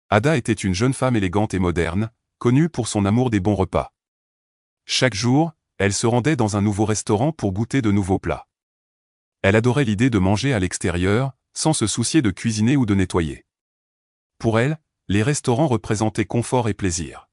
Ada était une jeune femme élégante et moderne, connue pour son amour des bons repas. Chaque jour, elle se rendait dans un nouveau restaurant pour goûter de nouveaux plats. Elle adorait l'idée de manger à l'extérieur, sans se soucier de cuisiner ou de nettoyer. Pour elle, les restaurants représentaient confort et plaisir.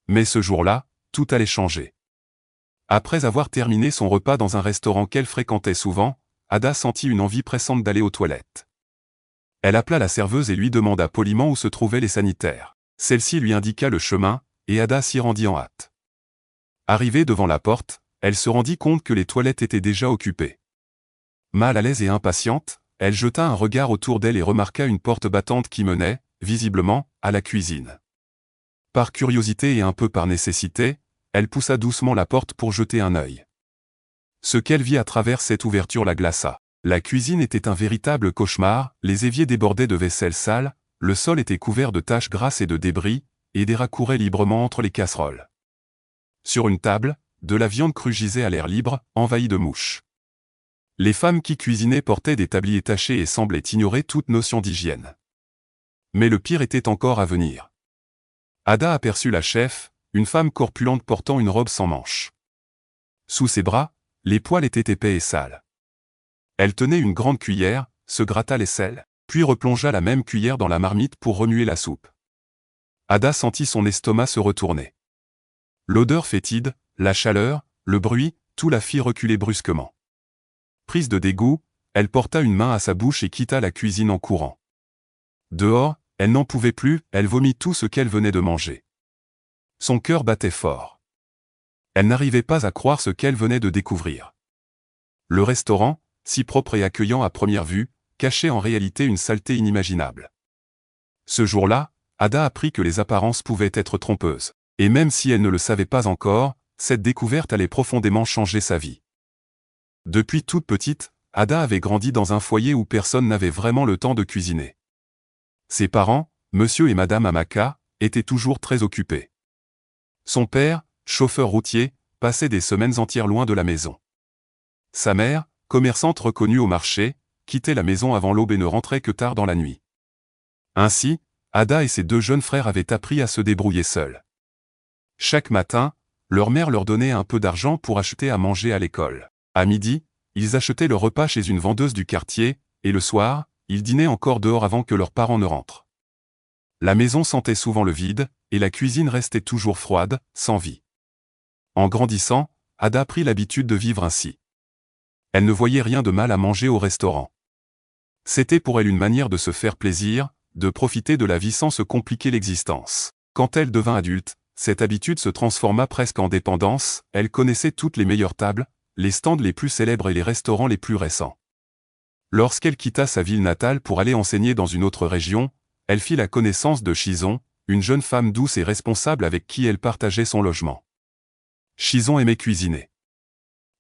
Mais ce jour-là, tout allait changer. Après avoir terminé son repas dans un restaurant qu'elle fréquentait souvent, Ada sentit une envie pressante d'aller aux toilettes. Elle appela la serveuse et lui demanda poliment où se trouvaient les sanitaires. Celle-ci lui indiqua le chemin, et Ada s'y rendit en hâte. Arrivée devant la porte, elle se rendit compte que les toilettes étaient déjà occupées. Mal à l'aise et impatiente, elle jeta un regard autour d'elle et remarqua une porte battante qui menait, visiblement, à la cuisine. Par curiosité et un peu par nécessité, elle poussa doucement la porte pour jeter un œil. Ce qu'elle vit à travers cette ouverture la glaça. La cuisine était un véritable cauchemar, les éviers débordaient de vaisselle sale, le sol était couvert de taches grasses et de débris, et des rats couraient librement entre les casseroles. Sur une table, de la viande crue gisait à l'air libre, envahie de mouches. Les femmes qui cuisinaient portaient des tabliers tachés et semblaient ignorer toute notion d'hygiène. Mais le pire était encore à venir. Ada aperçut la chef, une femme corpulente portant une robe sans manches. Sous ses bras, les poils étaient épais et sales. Elle tenait une grande cuillère, se gratta l'aisselle, puis replongea la même cuillère dans la marmite pour remuer la soupe. Ada sentit son estomac se retourner. L'odeur fétide, la chaleur, le bruit, tout la fit reculer brusquement. Prise de dégoût, elle porta une main à sa bouche et quitta la cuisine en courant. Dehors, elle n'en pouvait plus, elle vomit tout ce qu'elle venait de manger. Son cœur battait fort. Elle n'arrivait pas à croire ce qu'elle venait de découvrir. Le restaurant, si propre et accueillant à première vue, cachait en réalité une saleté inimaginable. Ce jour-là, Ada apprit que les apparences pouvaient être trompeuses. Et même si elle ne le savait pas encore, cette découverte allait profondément changer sa vie. Depuis toute petite, Ada avait grandi dans un foyer où personne n'avait vraiment le temps de cuisiner. Ses parents, monsieur et madame Amaka, étaient toujours très occupés. Son père, chauffeur routier, passait des semaines entières loin de la maison. Sa mère, commerçante reconnue au marché, quittait la maison avant l'aube et ne rentrait que tard dans la nuit. Ainsi, Ada et ses deux jeunes frères avaient appris à se débrouiller seuls. Chaque matin, leur mère leur donnait un peu d'argent pour acheter à manger à l'école. À midi, ils achetaient leur repas chez une vendeuse du quartier, et le soir, ils dînaient encore dehors avant que leurs parents ne rentrent. La maison sentait souvent le vide, et la cuisine restait toujours froide, sans vie. En grandissant, Ada prit l'habitude de vivre ainsi. Elle ne voyait rien de mal à manger au restaurant. C'était pour elle une manière de se faire plaisir, de profiter de la vie sans se compliquer l'existence. Quand elle devint adulte, cette habitude se transforma presque en dépendance, elle connaissait toutes les meilleures tables, les stands les plus célèbres et les restaurants les plus récents. Lorsqu'elle quitta sa ville natale pour aller enseigner dans une autre région, elle fit la connaissance de Chison, une jeune femme douce et responsable avec qui elle partageait son logement. Chison aimait cuisiner.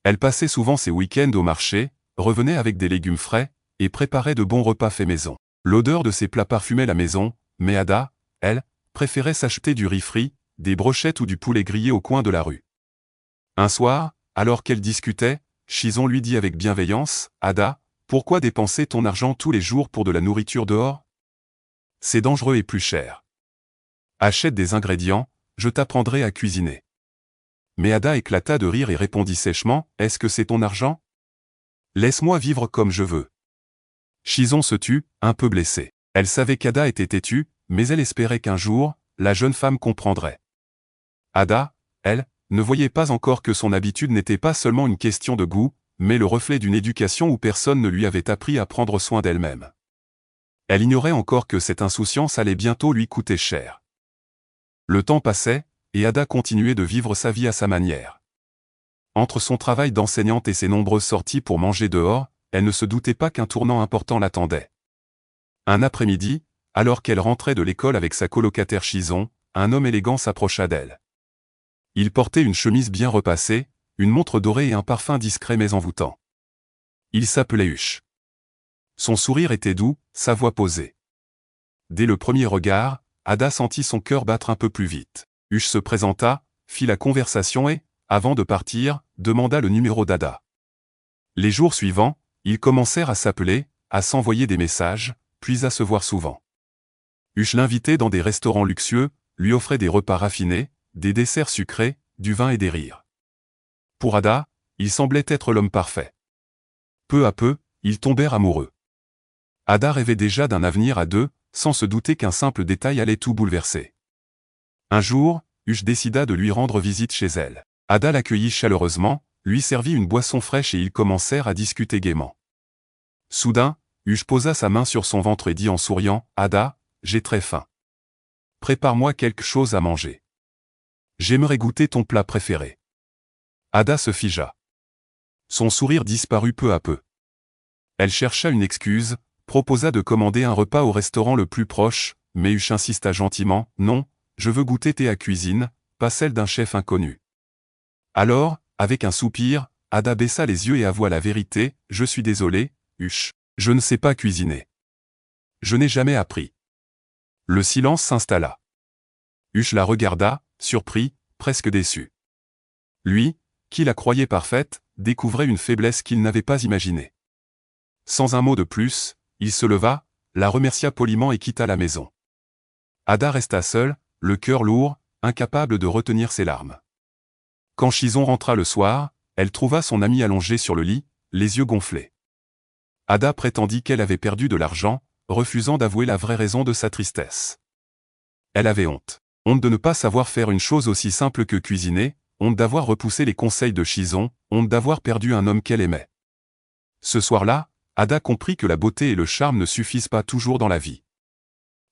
Elle passait souvent ses week-ends au marché, revenait avec des légumes frais, et préparait de bons repas faits maison. L'odeur de ses plats parfumait la maison, mais Ada, elle, préférait s'acheter du riz frit, des brochettes ou du poulet grillé au coin de la rue. Un soir, alors qu'elle discutait, Chison lui dit avec bienveillance, « Ada, pourquoi dépenser ton argent tous les jours pour de la nourriture dehors? C'est dangereux et plus cher. Achète des ingrédients, je t'apprendrai à cuisiner. » Mais Ada éclata de rire et répondit sèchement, « Est-ce que c'est ton argent? Laisse-moi vivre comme je veux. » Chison se tut, un peu blessée. Elle savait qu'Ada était têtue, mais elle espérait qu'un jour, la jeune femme comprendrait. Ada, elle, ne voyait pas encore que son habitude n'était pas seulement une question de goût, mais le reflet d'une éducation où personne ne lui avait appris à prendre soin d'elle-même. Elle ignorait encore que cette insouciance allait bientôt lui coûter cher. Le temps passait, et Ada continuait de vivre sa vie à sa manière. Entre son travail d'enseignante et ses nombreuses sorties pour manger dehors, elle ne se doutait pas qu'un tournant important l'attendait. Un après-midi, alors qu'elle rentrait de l'école avec sa colocataire Chison, un homme élégant s'approcha d'elle. Il portait une chemise bien repassée, une montre dorée et un parfum discret mais envoûtant. Il s'appelait Huche. Son sourire était doux, sa voix posée. Dès le premier regard, Ada sentit son cœur battre un peu plus vite. Huche se présenta, fit la conversation et, avant de partir, demanda le numéro d'Ada. Les jours suivants, ils commencèrent à s'appeler, à s'envoyer des messages, puis à se voir souvent. Huche l'invitait dans des restaurants luxueux, lui offrait des repas raffinés, des desserts sucrés, du vin et des rires. Pour Ada, il semblait être l'homme parfait. Peu à peu, ils tombèrent amoureux. Ada rêvait déjà d'un avenir à deux, sans se douter qu'un simple détail allait tout bouleverser. Un jour, Huche décida de lui rendre visite chez elle. Ada l'accueillit chaleureusement, lui servit une boisson fraîche et ils commencèrent à discuter gaiement. Soudain, Huche posa sa main sur son ventre et dit en souriant, « Ada, j'ai très faim. Prépare-moi quelque chose à manger. J'aimerais goûter ton plat préféré. » Ada se figea. Son sourire disparut peu à peu. Elle chercha une excuse, proposa de commander un repas au restaurant le plus proche, mais Huche insista gentiment, « Non, je veux goûter ta cuisine, pas celle d'un chef inconnu. » Alors, avec un soupir, Ada baissa les yeux et avoua la vérité, « Je suis désolé, Huche, je ne sais pas cuisiner. Je n'ai jamais appris. » Le silence s'installa. Huche la regarda, surpris, presque déçu. Lui, qui la croyait parfaite, découvrait une faiblesse qu'il n'avait pas imaginée. Sans un mot de plus, il se leva, la remercia poliment et quitta la maison. Ada resta seule, le cœur lourd, incapable de retenir ses larmes. Quand Chison rentra le soir, elle trouva son amie allongée sur le lit, les yeux gonflés. Ada prétendit qu'elle avait perdu de l'argent, refusant d'avouer la vraie raison de sa tristesse. Elle avait honte. Honte de ne pas savoir faire une chose aussi simple que cuisiner, honte d'avoir repoussé les conseils de Chison, honte d'avoir perdu un homme qu'elle aimait. Ce soir-là, Ada comprit que la beauté et le charme ne suffisent pas toujours dans la vie.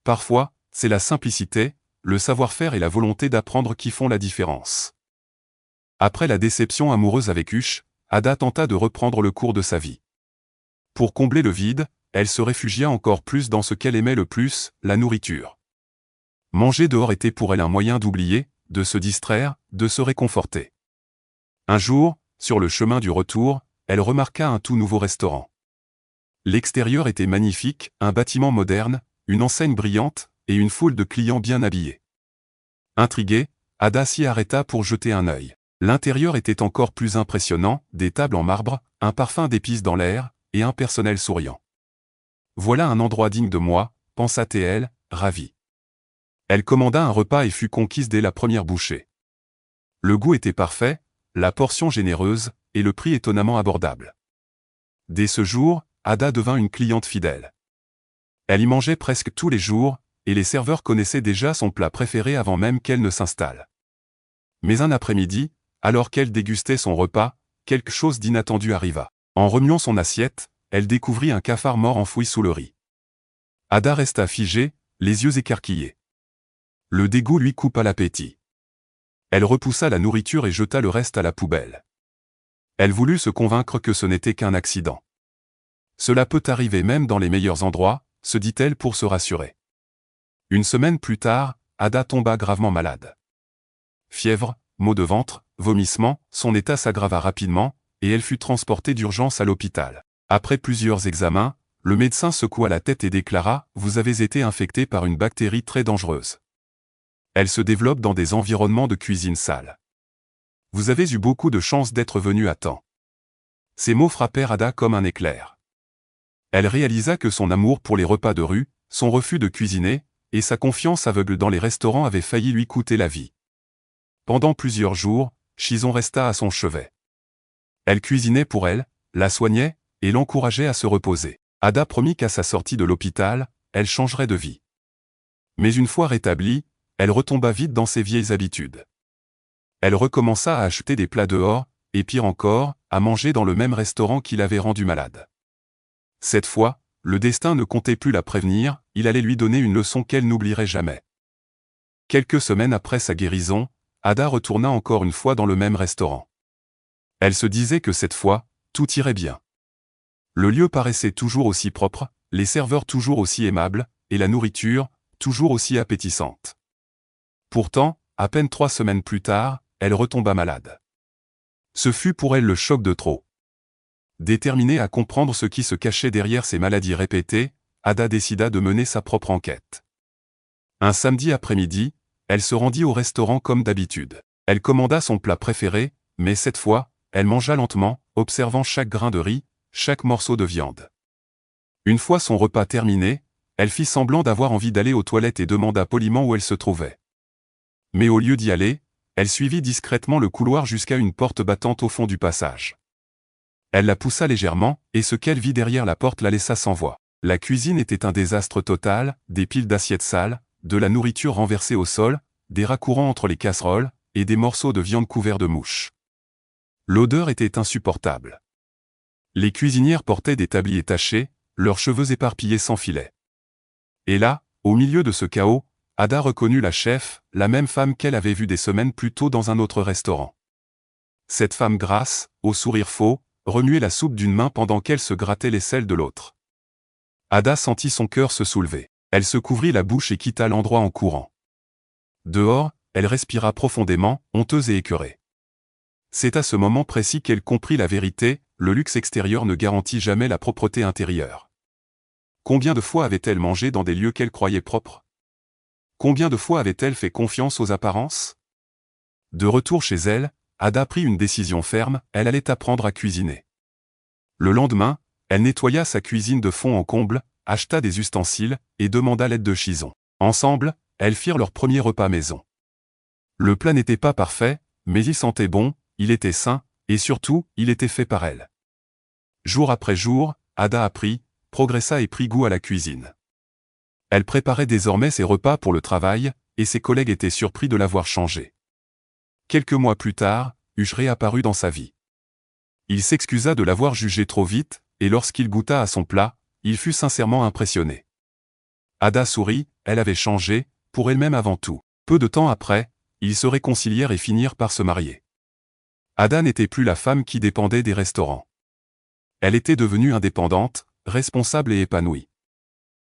Parfois, c'est la simplicité, le savoir-faire et la volonté d'apprendre qui font la différence. Après la déception amoureuse avec Huche, Ada tenta de reprendre le cours de sa vie. Pour combler le vide, elle se réfugia encore plus dans ce qu'elle aimait le plus, la nourriture. Manger dehors était pour elle un moyen d'oublier, de se distraire, de se réconforter. Un jour, sur le chemin du retour, elle remarqua un tout nouveau restaurant. L'extérieur était magnifique, un bâtiment moderne, une enseigne brillante, et une foule de clients bien habillés. Intriguée, Ada s'y arrêta pour jeter un œil. L'intérieur était encore plus impressionnant, des tables en marbre, un parfum d'épices dans l'air, et un personnel souriant. Voilà un endroit digne de moi, pensa-t-elle, ravie. Elle commanda un repas et fut conquise dès la première bouchée. Le goût était parfait, la portion généreuse, et le prix étonnamment abordable. Dès ce jour, Ada devint une cliente fidèle. Elle y mangeait presque tous les jours, et les serveurs connaissaient déjà son plat préféré avant même qu'elle ne s'installe. Mais un après-midi, alors qu'elle dégustait son repas, quelque chose d'inattendu arriva. En remuant son assiette, elle découvrit un cafard mort enfoui sous le riz. Ada resta figée, les yeux écarquillés. Le dégoût lui coupa l'appétit. Elle repoussa la nourriture et jeta le reste à la poubelle. Elle voulut se convaincre que ce n'était qu'un accident. Cela peut arriver même dans les meilleurs endroits, se dit-elle pour se rassurer. Une semaine plus tard, Ada tomba gravement malade. Fièvre, maux de ventre, vomissements, son état s'aggrava rapidement, et elle fut transportée d'urgence à l'hôpital. Après plusieurs examens, le médecin secoua la tête et déclara « Vous avez été infecté par une bactérie très dangereuse. Elle se développe dans des environnements de cuisine sale. Vous avez eu beaucoup de chance d'être venu à temps. » Ces mots frappèrent Ada comme un éclair. Elle réalisa que son amour pour les repas de rue, son refus de cuisiner, et sa confiance aveugle dans les restaurants avaient failli lui coûter la vie. Pendant plusieurs jours, Chison resta à son chevet. Elle cuisinait pour elle, la soignait, et l'encourageait à se reposer. Ada promit qu'à sa sortie de l'hôpital, elle changerait de vie. Mais une fois rétablie, elle retomba vite dans ses vieilles habitudes. Elle recommença à acheter des plats dehors, et pire encore, à manger dans le même restaurant qui l'avait rendue malade. Cette fois, le destin ne comptait plus la prévenir, il allait lui donner une leçon qu'elle n'oublierait jamais. Quelques semaines après sa guérison, Ada retourna encore une fois dans le même restaurant. Elle se disait que cette fois, tout irait bien. Le lieu paraissait toujours aussi propre, les serveurs toujours aussi aimables, et la nourriture, toujours aussi appétissante. Pourtant, à peine 3 semaines plus tard, elle retomba malade. Ce fut pour elle le choc de trop. Déterminée à comprendre ce qui se cachait derrière ces maladies répétées, Ada décida de mener sa propre enquête. Un samedi après-midi, elle se rendit au restaurant comme d'habitude. Elle commanda son plat préféré, mais cette fois, elle mangea lentement, observant chaque grain de riz, chaque morceau de viande. Une fois son repas terminé, elle fit semblant d'avoir envie d'aller aux toilettes et demanda poliment où elle se trouvait. Mais au lieu d'y aller, elle suivit discrètement le couloir jusqu'à une porte battante au fond du passage. Elle la poussa légèrement, et ce qu'elle vit derrière la porte la laissa sans voix. La cuisine était un désastre total, des piles d'assiettes sales, de la nourriture renversée au sol, des rats courants entre les casseroles, et des morceaux de viande couverts de mouches. L'odeur était insupportable. Les cuisinières portaient des tabliers tachés, leurs cheveux éparpillés sans filet. Et là, au milieu de ce chaos, Ada reconnut la chef, la même femme qu'elle avait vue des semaines plus tôt dans un autre restaurant. Cette femme grasse, au sourire faux, remuait la soupe d'une main pendant qu'elle se grattait l'aisselle de l'autre. Ada sentit son cœur se soulever. Elle se couvrit la bouche et quitta l'endroit en courant. Dehors, elle respira profondément, honteuse et écœurée. C'est à ce moment précis qu'elle comprit la vérité, le luxe extérieur ne garantit jamais la propreté intérieure. Combien de fois avait-elle mangé dans des lieux qu'elle croyait propres? Combien de fois avait-elle fait confiance aux apparences? De retour chez elle, Ada prit une décision ferme, elle allait apprendre à cuisiner. Le lendemain, elle nettoya sa cuisine de fond en comble, acheta des ustensiles, et demanda l'aide de Chison. Ensemble, elles firent leur premier repas maison. Le plat n'était pas parfait, mais il sentait bon, il était sain, et surtout, il était fait par elle. Jour après jour, Ada apprit, progressa et prit goût à la cuisine. Elle préparait désormais ses repas pour le travail, et ses collègues étaient surpris de l'avoir changée. Quelques mois plus tard, Huche réapparut dans sa vie. Il s'excusa de l'avoir jugée trop vite, et lorsqu'il goûta à son plat, il fut sincèrement impressionné. Ada sourit, elle avait changé, pour elle-même avant tout. Peu de temps après, ils se réconcilièrent et finirent par se marier. Ada n'était plus la femme qui dépendait des restaurants. Elle était devenue indépendante, responsable et épanouie.